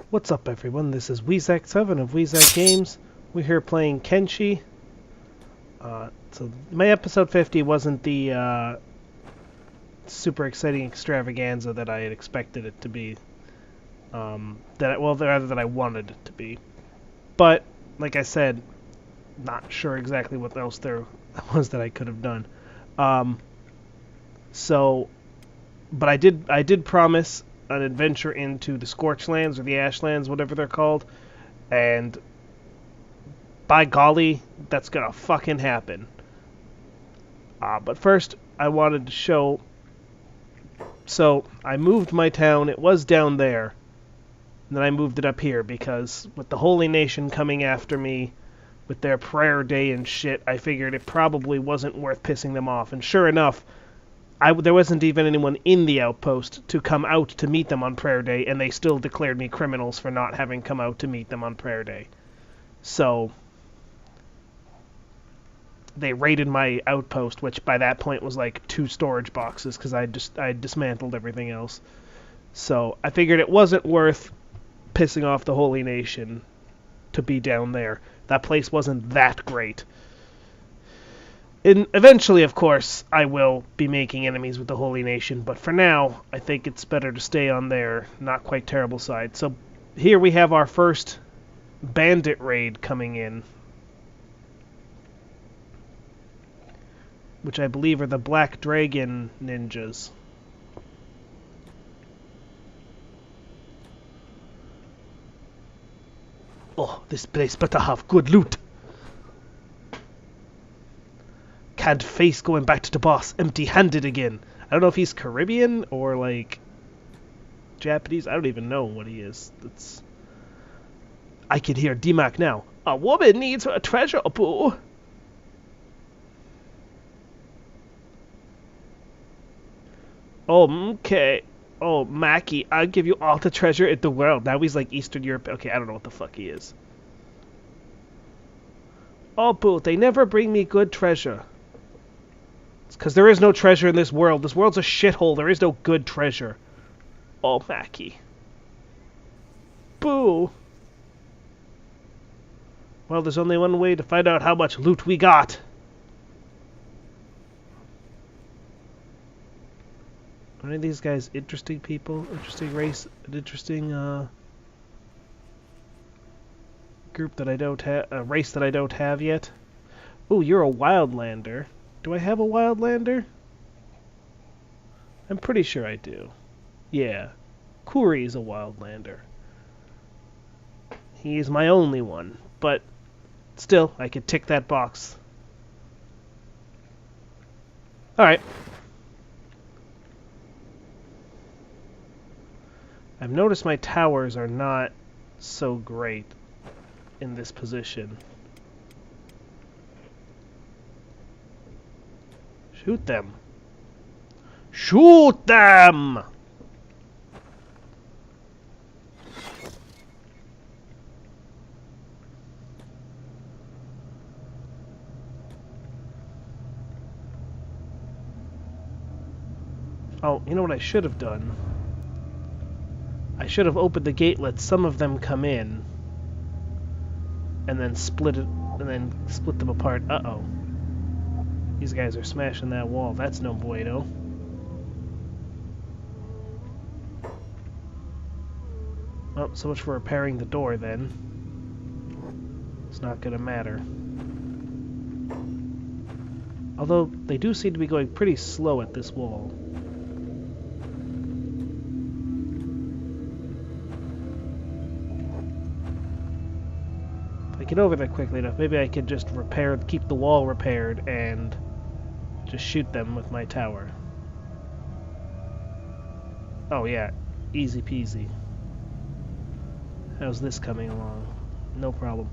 What's up, everyone? This is Weezak7 of Weezak Games. We're here playing Kenshi. So my episode 50 wasn't the super exciting extravaganza that I had expected it to be. Rather than I wanted it to be. But like I said, not sure exactly what else there was that I could have done. But I did promise an adventure into the Scorchlands or the Ashlands, whatever they're called, and by golly, that's gonna fucking happen. But first, I wanted to show. So I moved my town. It was down there, and then I moved it up here because with the Holy Nation coming after me with their prayer day and shit, I figured it probably wasn't worth pissing them off. And sure enough, there wasn't even anyone in the outpost to come out to meet them on prayer day, and they still declared me criminals for not having come out to meet them on prayer day. So they raided my outpost, which by that point was like 2 storage boxes because I dismantled everything else. So I figured it wasn't worth pissing off the Holy Nation to be down there. That place wasn't that great. And eventually, of course, I will be making enemies with the Holy Nation, but for now, I think it's better to stay on their not quite terrible side. So here we have our first bandit raid coming in, which I believe are the Black Dragon ninjas. Oh, this place better have good loot. Can't face going back to the boss empty-handed again. I don't know if he's Caribbean or like Japanese. I don't even know what he is. I can hear D-Mac now. A woman needs a treasure, boo. Oh, okay. Oh, Mackie, I'll give you all the treasure in the world. Now he's like Eastern Europe. Okay, I don't know what the fuck he is. Oh, boo, they never bring me good treasure. It's because there is no treasure in this world. This world's a shithole. There is no good treasure. Oh, Mackie. Boo. Well, there's only one way to find out how much loot we got. Are any of these guys interesting people? Interesting race? An interesting, group that I don't have... A race that I don't have yet? Ooh, you're a wildlander. Do I have a wildlander? I'm pretty sure I do. Yeah. Kuri's a wildlander. He's my only one, but still, I could tick that box. Alright. I've noticed my towers are not so great in this position. Shoot them. Shoot them! Oh, you know what I should have done? I should have opened the gate, let some of them come in, and then split them apart. Uh-oh. These guys are smashing that wall. That's no bueno. Well, so much for repairing the door, then. It's not gonna matter. Although, they do seem to be going pretty slow at this wall. If I get over there quickly enough, maybe I could just keep the wall repaired, and just shoot them with my tower. Oh yeah, easy peasy. How's this coming along? No problem.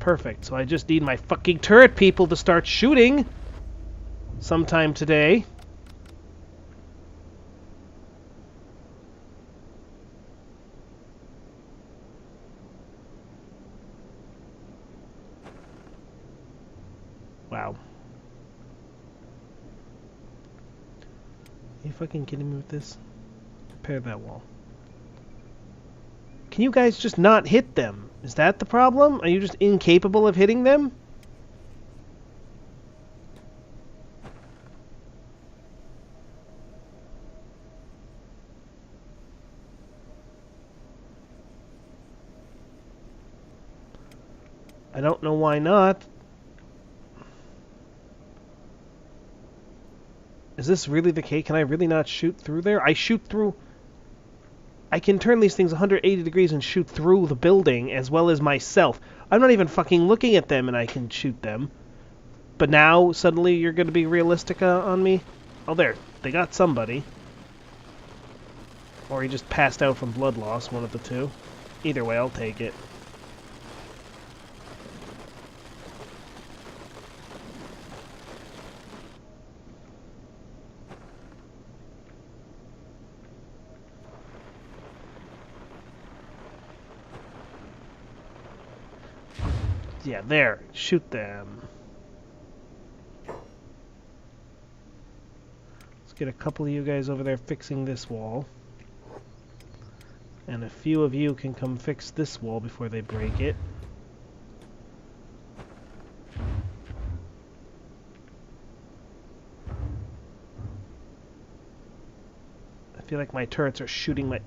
Perfect, so I just need my fucking turret people to start shooting sometime today. Wow. Are you fucking kidding me with this? Repair that wall. Can you guys just not hit them? Is that the problem? Are you just incapable of hitting them? I don't know why not. Is this really the case? Can I really not shoot through there? I shoot through... I can turn these things 180 degrees and shoot through the building as well as myself. I'm not even fucking looking at them and I can shoot them. But now, suddenly, you're going to be realistic on me? Oh, there. They got somebody. Or he just passed out from blood loss, one of the two. Either way, I'll take it. Yeah, there. Shoot them. Let's get a couple of you guys over there fixing this wall. And a few of you can come fix this wall before they break it. I feel like my turrets are shooting my...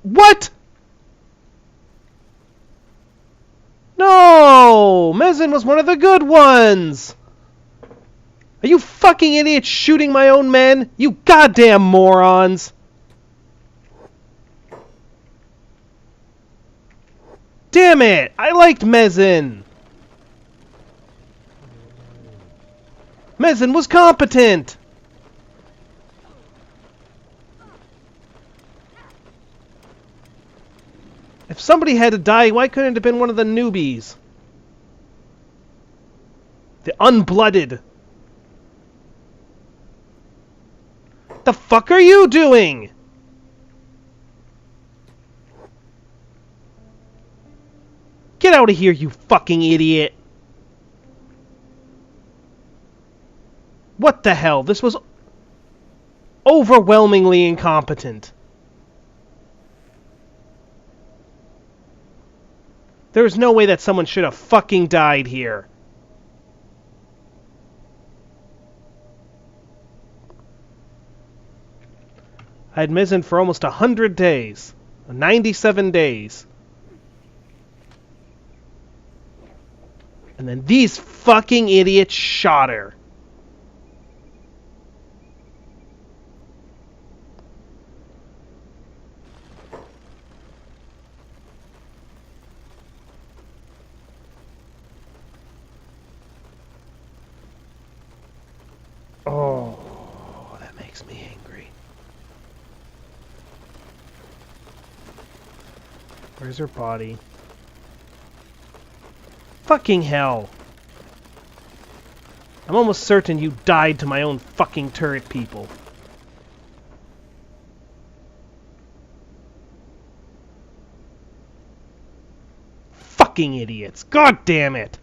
What?! No! Mezzin was one of the good ones! Are you fucking idiots shooting my own men? You goddamn morons! Damn it! I liked Mezzin! Mezzin was competent! If somebody had to die, why couldn't it have been one of the newbies? The unblooded. The fuck are you doing? Get out of here, you fucking idiot. What the hell? This was overwhelmingly incompetent. There's no way that someone should have fucking died here. I had Mezzin for almost 100 days. 97 days. And then these fucking idiots shot her. Oh, that makes me angry. Where's her body? Fucking hell. I'm almost certain you died to my own fucking turret people. Fucking idiots. God damn it.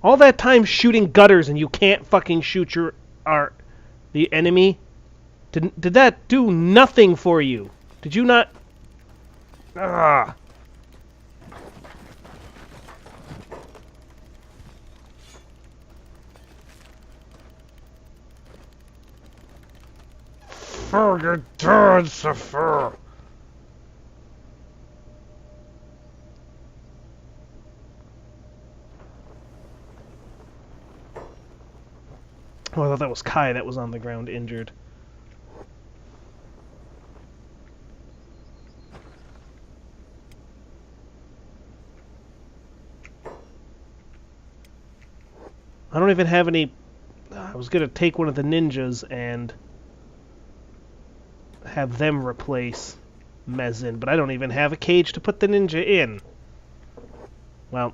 All that time shooting gutters and you can't fucking shoot the enemy? Did that do nothing for you? Did you not... Ah. For your dad, Safar. Oh, I thought that was Kai that was on the ground injured. I don't even have any... I was going to take one of the ninjas and have them replace Mezzin, but I don't even have a cage to put the ninja in. Well,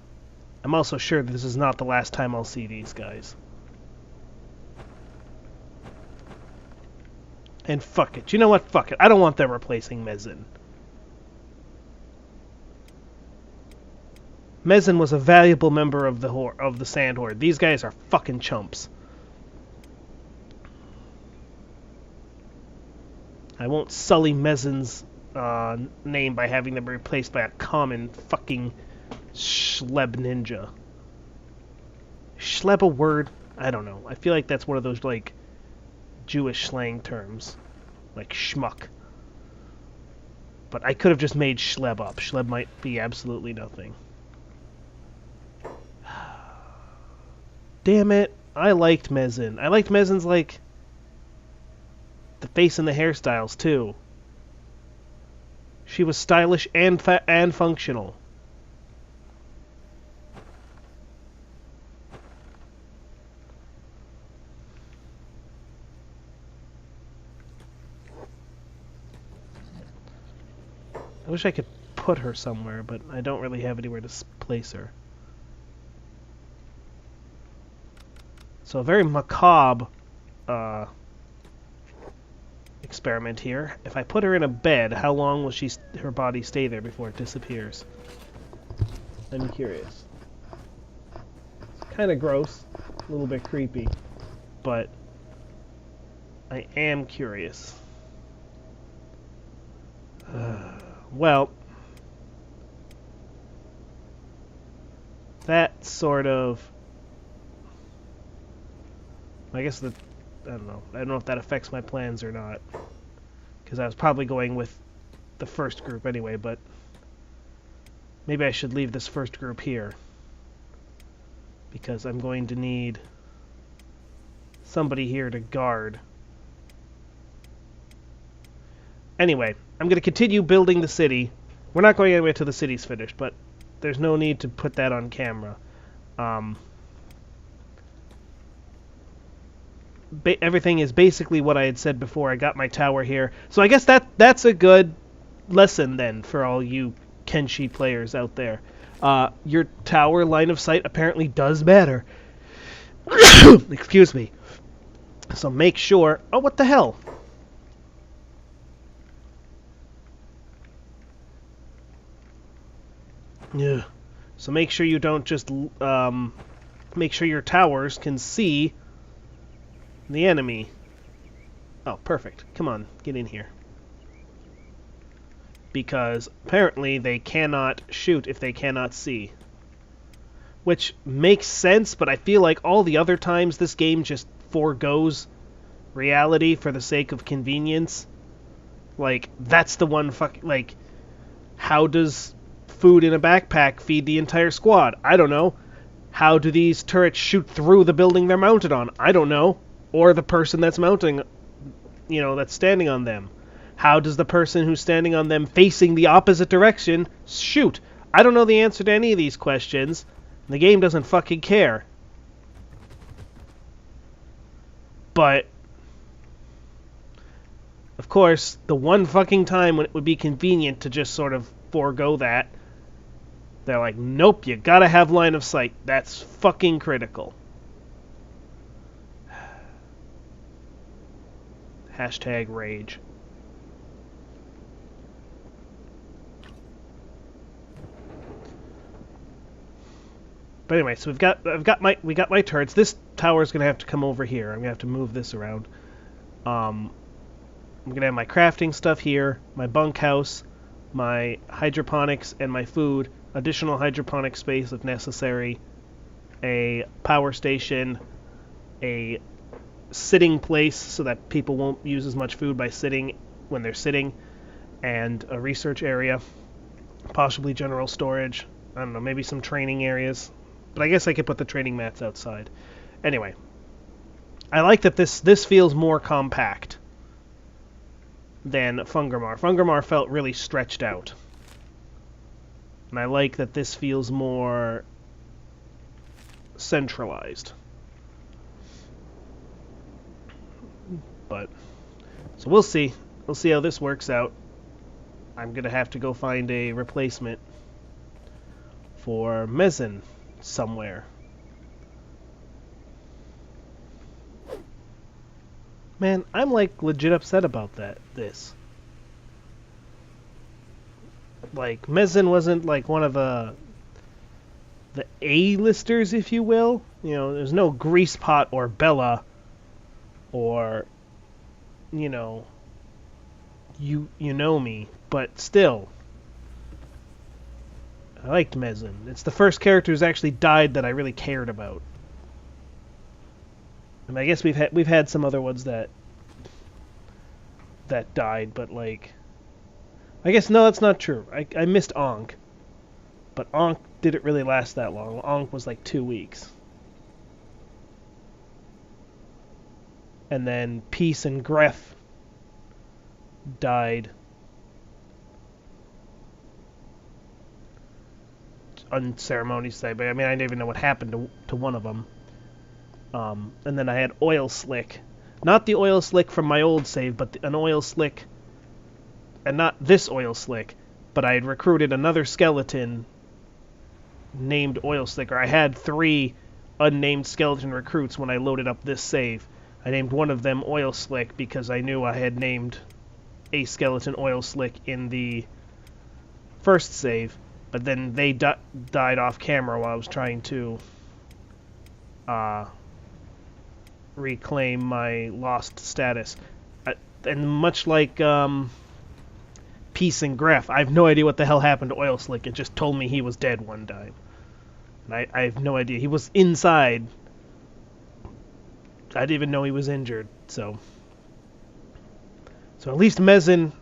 I'm also sure that this is not the last time I'll see these guys. And fuck it. You know what? Fuck it. I don't want them replacing Mezzin. Mezen was a valuable member of the Sand Horde. These guys are fucking chumps. I won't sully Mezen's name by having them replaced by a common fucking schleb ninja. Schleb a word? I don't know. I feel like that's one of those, like, Jewish slang terms. Like schmuck. But I could have just made schleb up. Schleb might be absolutely nothing. Damn it. I liked Mezen. I liked Mezen's, like, the face and the hairstyles, too. She was stylish and functional. I wish I could put her somewhere, but I don't really have anywhere to place her. So a very macabre experiment here. If I put her in a bed, how long will her body stay there before it disappears? I'm curious. It's kind of gross, a little bit creepy, but I am curious. Well, that sort of... I guess I don't know. I don't know if that affects my plans or not. Because I was probably going with the first group anyway, but... maybe I should leave this first group here. Because I'm going to need somebody here to guard. Anyway, I'm going to continue building the city. We're not going anywhere till the city's finished, but there's no need to put that on camera. Everything is basically what I had said before. I got my tower here. So I guess that's a good lesson then for all you Kenshi players out there. Your tower line of sight apparently does matter. Excuse me. So make sure... oh, what the hell? Yeah. So make sure you don't just... make sure your towers can see the enemy. Oh, perfect. Come on, get in here. Because apparently they cannot shoot if they cannot see. Which makes sense, but I feel like all the other times this game just forgoes reality for the sake of convenience. Like, that's the one like, how does food in a backpack feed the entire squad? I don't know. How do these turrets shoot through the building they're mounted on? I don't know. Or the person that's mounting, that's standing on them. How does the person who's standing on them facing the opposite direction shoot? I don't know the answer to any of these questions. The game doesn't fucking care. But, of course, the one fucking time when it would be convenient to just sort of forego that, they're like, nope, you gotta have line of sight. That's fucking critical. Hashtag rage. But anyway, so we got my turrets. This tower's gonna have to come over here. I'm gonna have to move this around. I'm gonna have my crafting stuff here, my bunkhouse, my hydroponics, and my food. Additional hydroponic space if necessary. A power station, a sitting place so that people won't use as much food by sitting when they're sitting, and a research area, possibly general storage. I don't know, maybe some training areas. But I guess I could put the training mats outside. Anyway, I like that this feels more compact than Fungarmar. Fungarmar felt really stretched out. And I like that this feels more centralized. But, so we'll see. We'll see how this works out. I'm going to have to go find a replacement for Mezen somewhere. Man, I'm like legit upset about this. Like, Mezen wasn't like one of the the A-listers, if you will. You know, there's no Greasepot or Bella or, you know, you know me, but still, I liked Mezin. It's the first character who's actually died that I really cared about. I mean, I guess we've had some other ones that died, but like, I guess no, that's not true. I missed Ahnk, but Ahnk didn't really last that long. Ahnk was like 2 weeks, and then Peace and Gref died unceremoniously. But I mean, I didn't even know what happened to one of them. And then I had Oil Slick. Not the Oil Slick from my old save, but an Oil Slick. And not this Oil Slick, but I had recruited another skeleton named Oil Slick. Or I had 3 unnamed skeleton recruits when I loaded up this save. I named one of them Oil Slick because I knew I had named a skeleton Oil Slick in the first save. But then they died off camera while I was trying to reclaim my lost status. And much like Peace and Gref, I have no idea what the hell happened to Oil Slick. It just told me he was dead one time. And I have no idea. He was inside. I didn't even know he was injured. So at least Mezin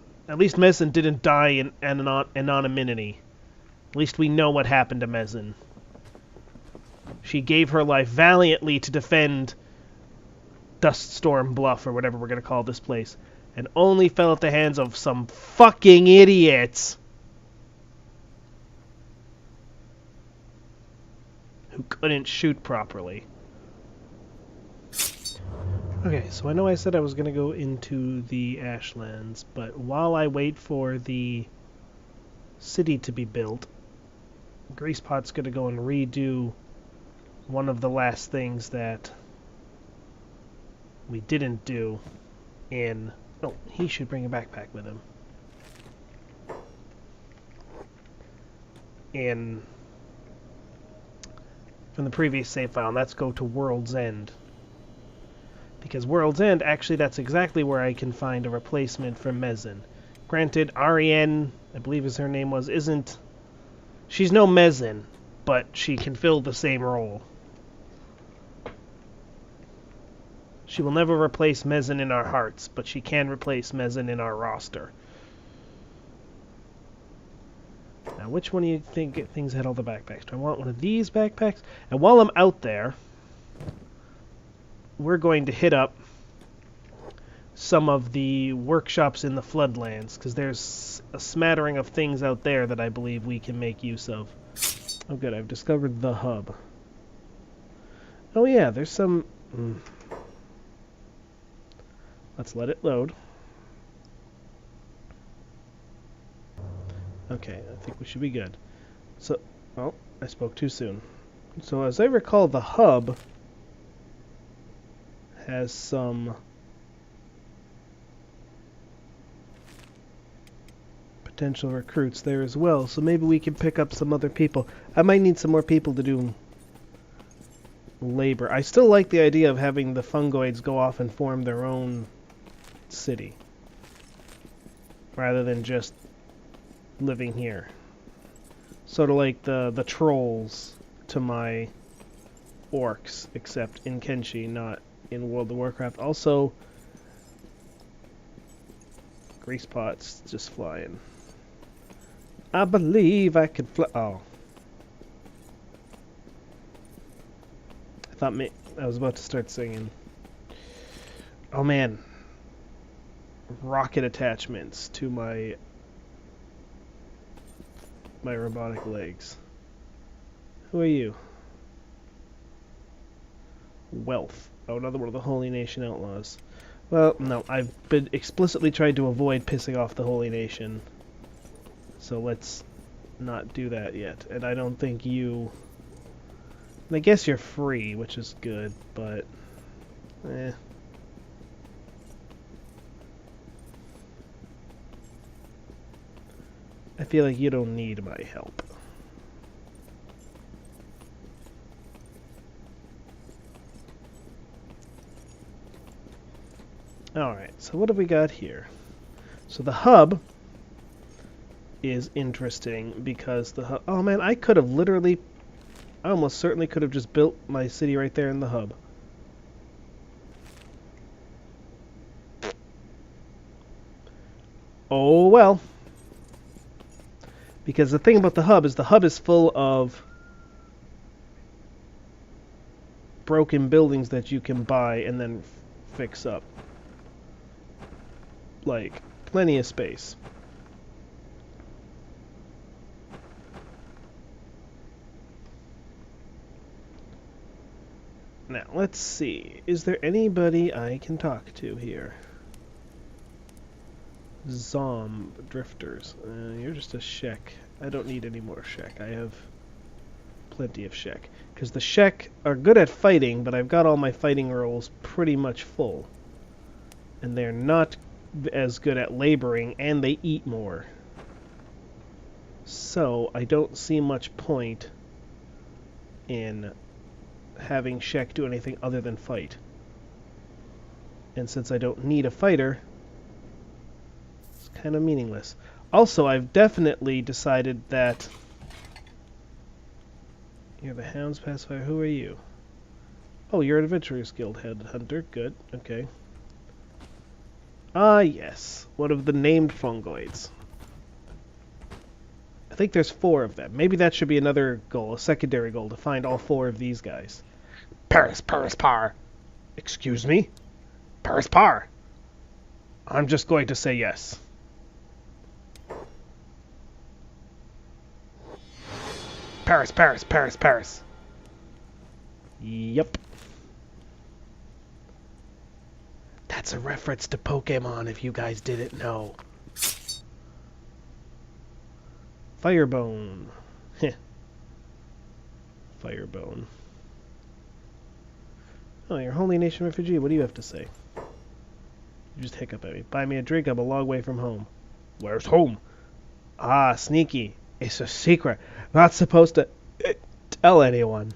didn't die in anonymity. At least we know what happened to Mezin. She gave her life valiantly to defend Duststorm Bluff, or whatever we're going to call this place, and only fell at the hands of some fucking idiots who couldn't shoot properly. Okay, so I know I said I was going to go into the Ashlands, but while I wait for the city to be built, Greasepot's going to go and redo one of the last things that we didn't do in... Oh, he should bring a backpack with him. From the previous save file, and let's go to World's End. Because World's End, actually, that's exactly where I can find a replacement for Mezin. Granted, Ariane, I believe as her name was, isn't... She's no Mezin, but she can fill the same role. She will never replace Mezin in our hearts, but she can replace Mezin in our roster. Now, which one do you think things had all the backpacks? Do I want one of these backpacks? And while I'm out there, we're going to hit up some of the workshops in the Floodlands, because there's a smattering of things out there that I believe we can make use of. Oh good, I've discovered the hub. Oh yeah, there's some... Let's let it load. Okay, I think we should be good. So, oh, I spoke too soon. So as I recall, the hub has some potential recruits there as well, so maybe we can pick up some other people. I might need some more people to do labor. I still like the idea of having the fungoids go off and form their own city rather than just living here. Sort of like the trolls to my orcs, except in Kenshi, not in World of Warcraft. Also, Greasepot's just flying. I believe I could fly. Oh. I thought I was about to start singing. Oh man. Rocket attachments to my robotic legs. Who are you? Wealth. Oh, another one of the Holy Nation outlaws. Well, no, I've been explicitly tried to avoid pissing off the Holy Nation. So let's not do that yet. And I don't think you... I guess you're free, which is good, but... eh. I feel like you don't need my help. Alright, so what have we got here? So the hub is interesting because the hub... Oh man, I could have literally... I almost certainly could have just built my city right there in the hub. Oh well. Because the thing about the hub is full of broken buildings that you can buy and then fix up. Like, plenty of space. Now, let's see. Is there anybody I can talk to here? Zom drifters. You're just a Shek. I don't need any more Shek. I have plenty of Shek. Because the Shek are good at fighting, but I've got all my fighting roles pretty much full. And they're not as good at laboring, and they eat more. So, I don't see much point in having Shek do anything other than fight. And since I don't need a fighter, it's kind of meaningless. Also, I've definitely decided that... You're the Hound's Pacifier. Who are you? Oh, you're an Adventurers Guild headhunter. Good. Okay. Ah, yes. One of the named fungoids. I think there's 4 of them. Maybe that should be another goal, a secondary goal, to find all 4 of these guys. Paris, Paris, par. Excuse me? Paris, par. I'm just going to say yes. Paris, Paris, Paris, Paris. Yep. That's a reference to Pokemon, if you guys didn't know. Firebone. Heh. Firebone. Oh, you're a Holy Nation refugee. What do you have to say? You just hiccup at me. Buy me a drink. I'm a long way from home. Where's home? Ah, sneaky. It's a secret. Not supposed to tell anyone.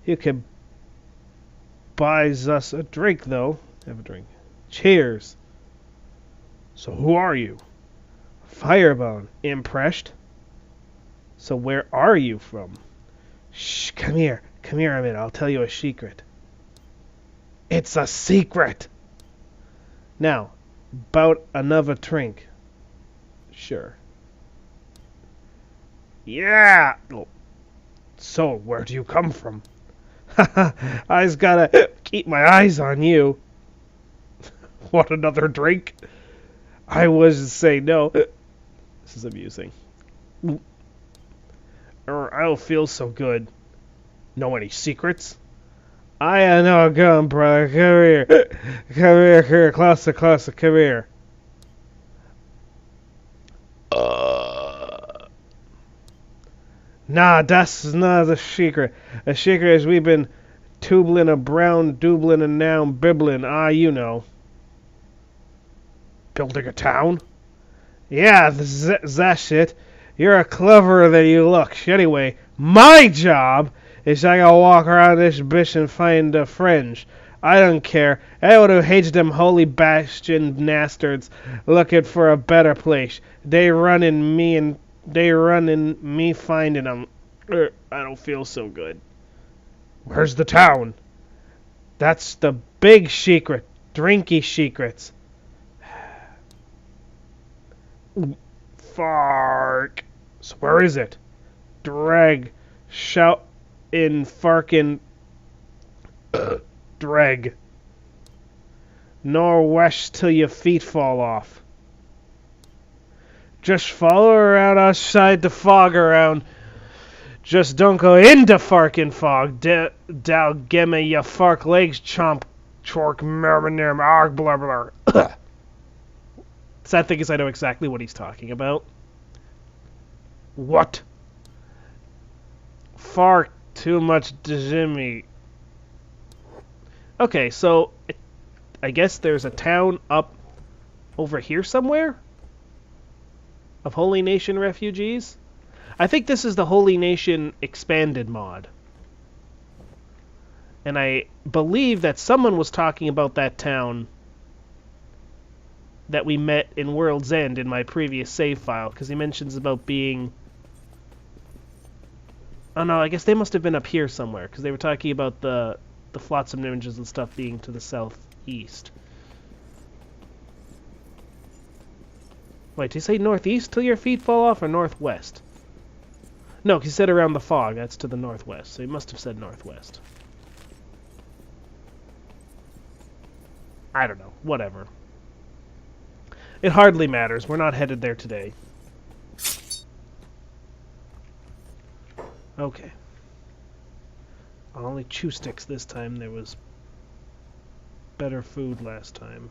You can buy us a drink, though. Have a drink. Cheers. So who are you? Firebone. Impressed? So where are you from? Shh, come here. Come here a minute. I'll tell you a secret. It's a secret! Now, about another drink. Sure. Yeah! So, where do you come from? I just gotta keep my eyes on you. Want another drink? I was saying no. This is amusing. I don't feel so good. Know any secrets? I know a gun, brother. Come here. Come here. Closer, closer. Come here. Nah, that's not a secret. A secret is we've been tubling a brown, doubling and now bibbling. Ah, you know. Building a town? Yeah, that shit. You're a cleverer than you look. Anyway, my job is I gotta walk around this bitch and find a fringe. I don't care. Anyone who hates them holy bastion nastards looking for a better place. They run in me finding them. I don't feel so good. Where's the town? That's the big secret. Drinky secrets. Fark. So where is it? Drag. Shout in farkin. Drag. Nor west till your feet fall off. Just follow around outside the fog around. Just don't go into farkin' fog. Dal gimme ya fark legs chomp chork mermanim arg blah blah. Sad thing is I know exactly what he's talking about. What? Far too much Djimmy. Okay, so I guess there's a town up over here somewhere? Of Holy Nation refugees? I think this is the Holy Nation expanded mod. And I believe that someone was talking about that town that we met in World's End in my previous save file, because he mentions about being... Oh no, I guess they must have been up here somewhere, because they were talking about the flotsam ninjas and stuff being to the southeast. Wait, did he say northeast till your feet fall off, or northwest? No, he said around the fog. That's to the northwest, so he must have said northwest. I don't know. Whatever. It hardly matters. We're not headed there today. Okay. Only chew sticks this time. There was better food last time.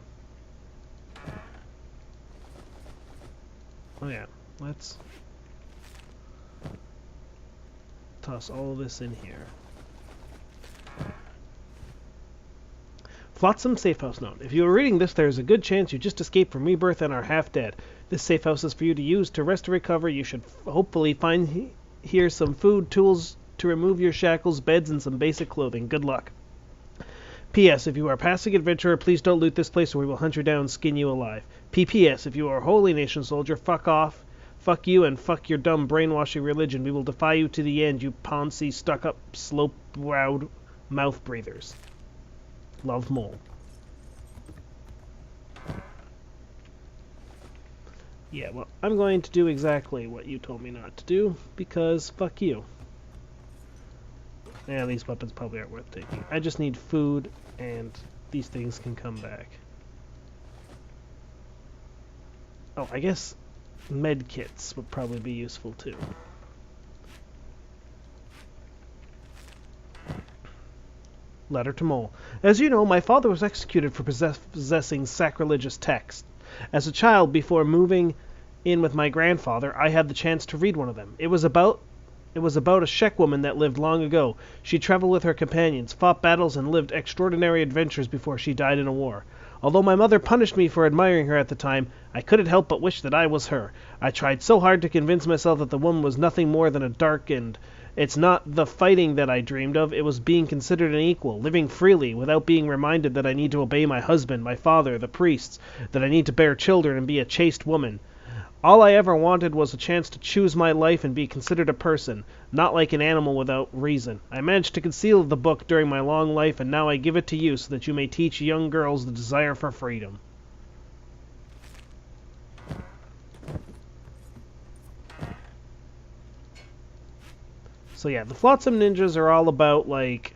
Oh yeah, let's toss all of this in here. Flotsam Safe House Note. If you are reading this, there is a good chance you just escaped from rebirth and are half dead. This safe house is for you to use to rest and recover. You should hopefully find here some food, tools to remove your shackles, beds, and some basic clothing. Good luck. P.S. If you are a passing adventurer, please don't loot this place or we will hunt you down and skin you alive. P.P.S. If you are a Holy Nation soldier, fuck off, fuck you, and fuck your dumb brainwashing religion. We will defy you to the end, you Ponzi, stuck-up, slope-browed mouth breathers. Love Mole. Yeah, well, I'm going to do exactly what you told me not to do, because fuck you. Yeah, these weapons probably aren't worth taking. I just need food, and these things can come back. Oh, I guess med kits would probably be useful too. Letter to Mole. As you know, my father was executed for possessing sacrilegious texts. As a child, before moving in with my grandfather, I had the chance to read one of them. It was about a Shek woman that lived long ago. She traveled with her companions, fought battles, and lived extraordinary adventures before she died in a war. Although my mother punished me for admiring her at the time, I couldn't help but wish that I was her. I tried so hard to convince myself that the woman was nothing more than a dark end. It's not the fighting that I dreamed of, it was being considered an equal, living freely, without being reminded that I need to obey my husband, my father, the priests, that I need to bear children and be a chaste woman. All I ever wanted was a chance to choose my life and be considered a person, not like an animal without reason. I managed to conceal the book during my long life, and now I give it to you so that you may teach young girls the desire for freedom. So yeah, the Flotsam Ninjas are all about, like,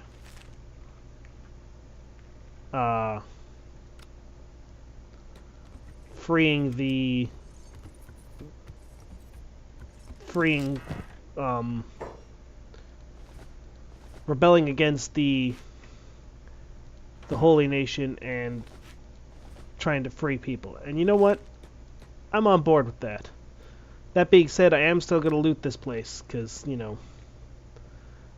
rebelling against the Holy Nation and trying to free people. And you know what? I'm on board with that. That being said, I am still going to loot this place, because, you know,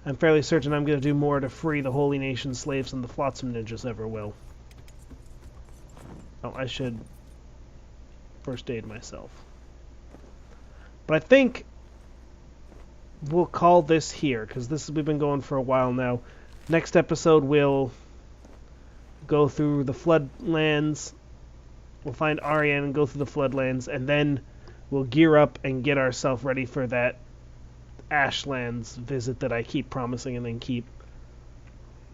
I'm fairly certain I'm going to do more to free the Holy Nation slaves than the Flotsam Ninjas ever will. Oh, I should first aid myself. But I think we'll call this here, because we've been going for a while now. Next episode, we'll go through the Floodlands. We'll find Ariane and go through the Floodlands, and then we'll gear up and get ourselves ready for that Ashlands visit that I keep promising and then keep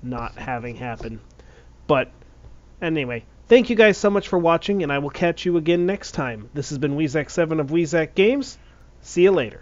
not having happen. But anyway, thank you guys so much for watching, and I will catch you again next time. This has been Weezak7 of Weezak Games. See you later.